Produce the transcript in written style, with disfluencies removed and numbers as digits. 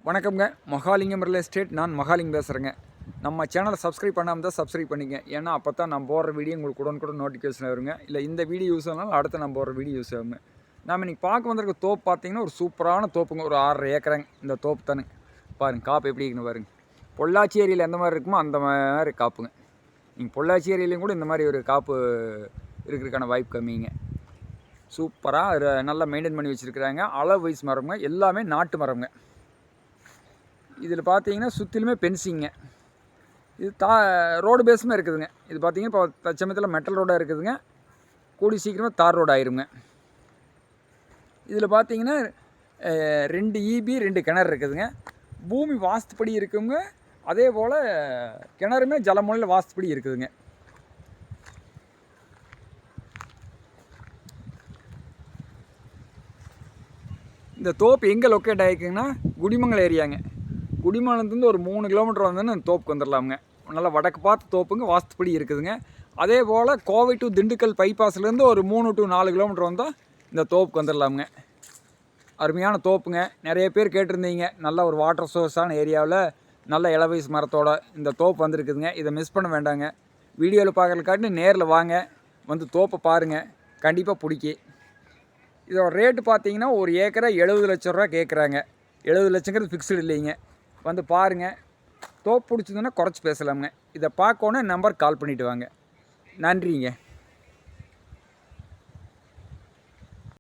வணக்கம்ங்க. Mahalingam real estate. நான் மகாலிங்கம் பேசுகிறேங்க. நம்ம சேனலை சப்ஸ்கிரைப் பண்ணாமல் தான் சப்ஸ்கிரைப் பண்ணிங்க. ஏன்னா அப்போ தான் நான் போடுற வீடியோ உங்களுக்கு உடனுக்குடன் நோட்டிஃபிகேஷன் வருங்க. இல்லை இந்த வீடியோ யூஸ் ஆனாலும் அடுத்து நான் போடுற வீடியோ யூஸ் ஆகுங்க. நாம் இன்றைக்கி பார்க்க வந்திருக்க தோப்பு பார்த்தீங்கன்னா ஒரு சூப்பரான தோப்புங்க. ஒரு 6.5 ஏக்கராங்க இந்த தோப்பு தானே. பாருங்கள் காப்பு எப்படி இருக்குன்னு பாருங்க. பொள்ளாச்சி ஏரியில் எந்த மாதிரி இருக்குமோ அந்த மாதிரி காப்புங்க. நீங்கள் பொள்ளாச்சி ஏரியிலையும் கூட இந்த மாதிரி ஒரு காப்பு இருக்கிறதுக்கான வாய்ப்பு கம்மிங்க. சூப்பராக நல்லா மெயின்டைன் பண்ணி வச்சுருக்குறாங்க. அளவு வயசு மரம்ங்க. எல்லாமே நாட்டு மரம்ங்க. இதில் பார்த்தீங்கன்னா சுற்றிலுமே பென்சிங்க. இது ரோடு பேஸுமே இருக்குதுங்க. இது பார்த்தீங்கன்னா இப்போ தற்சமயத்தில் மெட்டல் ரோடாக இருக்குதுங்க. கூடி சீக்கிரமாக தார் ரோடு ஆயிருங்க. இதில் பார்த்தீங்கன்னா 2 EB 2 கிணறு இருக்குதுங்க. பூமி வாஸ்துப்படி இருக்குங்க. அதே போல் கிணறுமே ஜலமூலையில் வாஸ்துப்படி இருக்குதுங்க. இந்த தோப்பு எங்கே லொக்கேட் ஆகிருக்குங்கன்னா குடிமங்கலம் ஏரியாங்க. குடிமங்கலத்துலேருந்து ஒரு 3 கிலோமீட்டர் வந்தோன்னு அந்த தோப்புக்கு வந்துடலாமுங்க. நல்லா வடக்கு பார்த்து தோப்புங்க, வாஸ்துப்படி இருக்குதுங்க. அதே போல் கோவை டு திண்டுக்கல் பைபாஸ்லேருந்து ஒரு 3 to 4 கிலோமீட்டர் வந்தால் இந்த தோப்புக்கு வந்துடலாமுங்க. அருமையான தோப்புங்க. நிறைய பேர் கேட்டிருந்தீங்க, நல்ல ஒரு வாட்டர் சோர்ஸான ஏரியாவில் நல்ல இளவயசு மரத்தோட இந்த தோப்பு வந்திருக்குதுங்க. இதை மிஸ் பண்ண வேண்டாங்க. வீடியோவில் பார்க்குறதுக்காட்டி நேரில் வாங்க, வந்து தோப்பை பாருங்கள், கண்டிப்பாக பிடிக்கி. இதோட ரேட்டு பார்த்தீங்கன்னா ஒரு ஏக்கரை 70 லட்ச ரூபா கேட்குறாங்க. 70 லட்சங்கிறது ஃபிக்ஸ்டு இல்லைங்க. வந்து பாருங்கள், தோப்பு பிடிச்சதுன்னா குறைச்சி பேசலாமுங்க. இதை பார்க்கணும் நம்பர் கால் பண்ணிவிட்டு வாங்க. நன்றிங்க.